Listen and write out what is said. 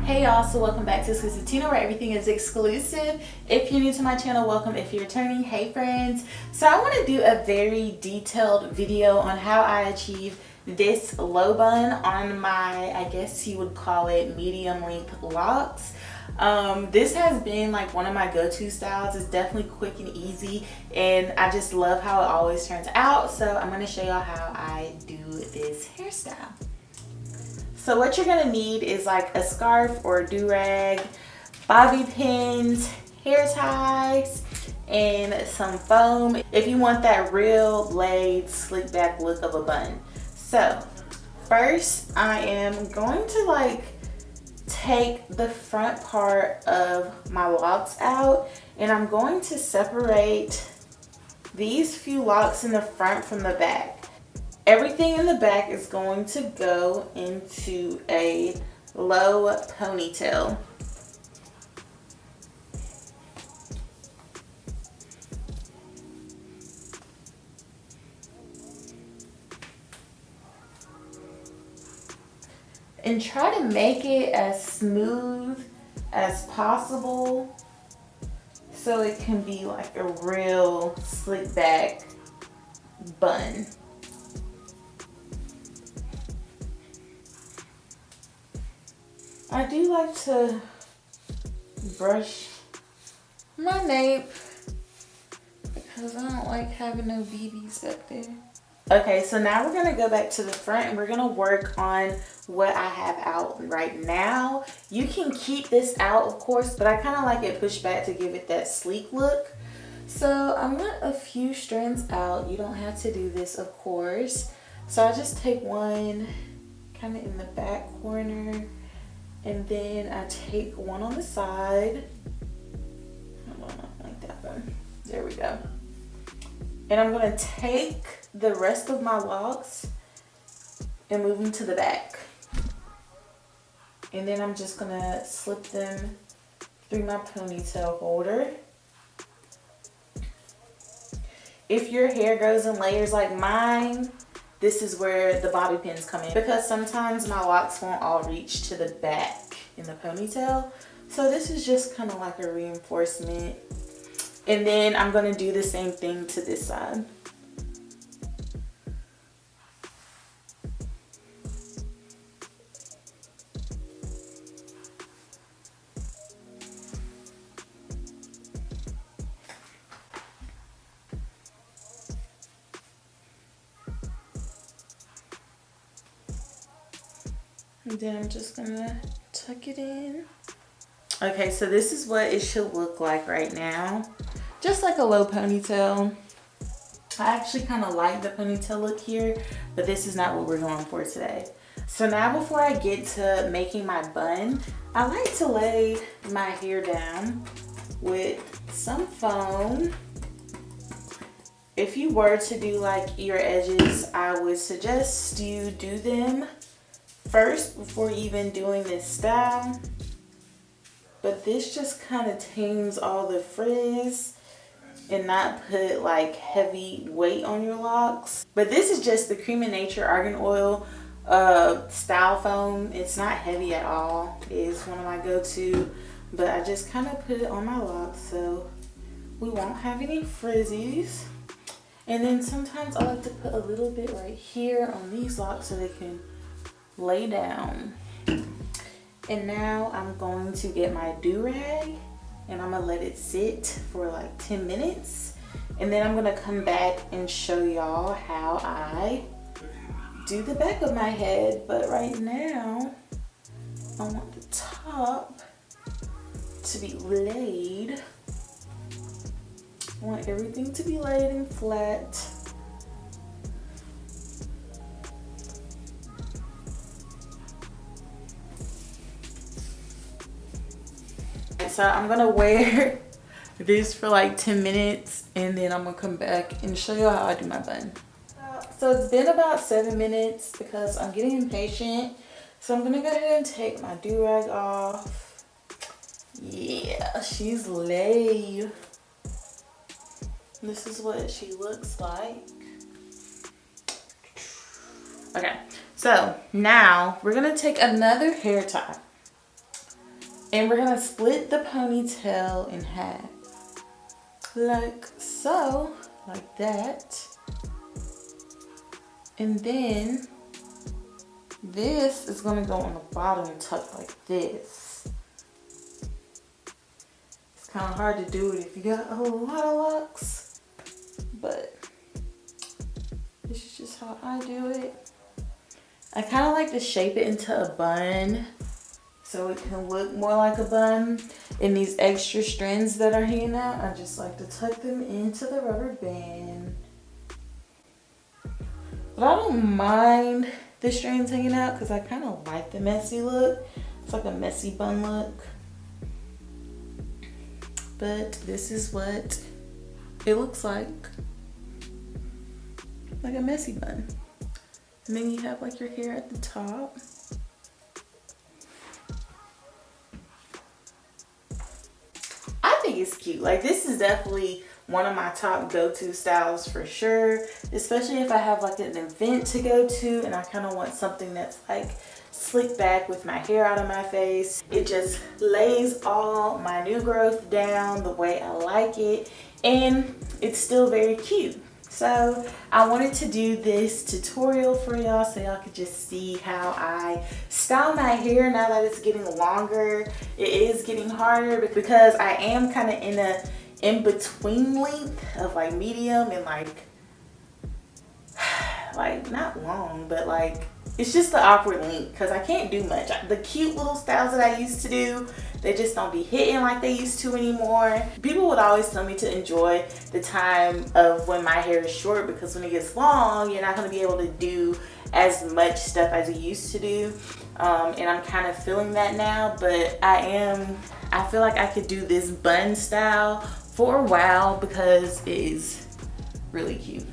Hey y'all, so welcome back to Exclusive Tina, where everything is exclusive. If you're new to my channel, welcome. If you're returning, hey friends. So I want to do a very detailed video on how I achieve this low bun on my, I guess you would call it medium length locks. This has been like one of my go-to styles. It's definitely quick and easy, and I just love how it always turns out. So I'm going to show y'all how I do this hairstyle. So what you're gonna need is like a scarf or a do-rag, bobby pins, hair ties, and some foam if you want that real laid, slick back look of a bun. So first I am going to take the front part of my locks out, and I'm going to separate these few locks in the front from the back. Everything in the back is going to go into a low ponytail. And try to make it as smooth as possible so it can be like a real slick back bun. I do like to brush my nape because I don't like having no BBs up there. Okay, so now we're gonna go back to the front and we're gonna work on what I have out right now. You can keep this out, of course, but I kind of like it pushed back to give it that sleek look. So I want a few strands out. You don't have to do this, of course. So I just take one kind of in the back corner, and then I take one on the side. Hold on, like that one. There we go. And I'm gonna take the rest of my locks and move them to the back. And then I'm just gonna slip them through my ponytail holder. If your hair goes in layers like mine, this is where the bobby pins come in, because sometimes my locks won't all reach to the back in the ponytail. So this is just kind of like a reinforcement. And then I'm going to do the same thing to this side. And then I'm just gonna tuck it in. Okay, so this is what it should look like right now. Just like a low ponytail. I actually kind of like the ponytail look here, but this is not what we're going for today. So now before I get to making my bun, I like to lay my hair down with some foam. If you were to do like your edges, I would suggest you do them first before even doing this style, but this just kind of tames all the frizz and not put like heavy weight on your locks. But this is just the Cream of Nature Argan Oil style foam. It's not heavy at all. It is one of my go-to, but I just kind of put it on my locks so we won't have any frizzies. And then sometimes I like to put a little bit right here on these locks so they can lay down. And now I'm going to get my do-rag and I'm gonna let it sit for like 10 minutes, and then I'm gonna come back and show y'all how I do the back of my head. But right now I want the top to be laid. I want everything to be laid and flat. So I'm gonna wear this for like 10 minutes and then I'm gonna come back and show you how I do my bun. So it's been about 7 minutes because I'm getting impatient. So I'm gonna go ahead and take my do-rag off. Yeah, she's laid. This is what she looks like. Okay, so now we're gonna take another hair tie. And we're gonna split the ponytail in half. Like so, like that. And then this is gonna go on the bottom and tuck like this. It's kind of hard to do it if you got a lot of locks, but this is just how I do it. I kind of like to shape it into a bun so it can look more like a bun. And these extra strands that are hanging out, I just like to tuck them into the rubber band. But I don't mind the strands hanging out because I kind of like the messy look. It's like a messy bun look. But this is what it looks like a messy bun. And then you have like your hair at the top. I think it's cute. Like, this is definitely one of my top go-to styles for sure, especially if I have like an event to go to and I kind of want something that's like slick back with my hair out of my face. It just lays all my new growth down the way I like it, and it's still very cute. So I wanted to do this tutorial for y'all so y'all could just see how I style my hair now that it's getting longer. It is getting harder because I am kind of in a in-between length of like medium and like not long, but like it's just the awkward length because I can't do much. The cute little styles that I used to do, they just don't be hitting like they used to anymore. People would always tell me to enjoy the time of when my hair is short, because when it gets long, you're not going to be able to do as much stuff as you used to do. And I'm kind of feeling that now, but I feel like I could do this bun style for a while because it is really cute.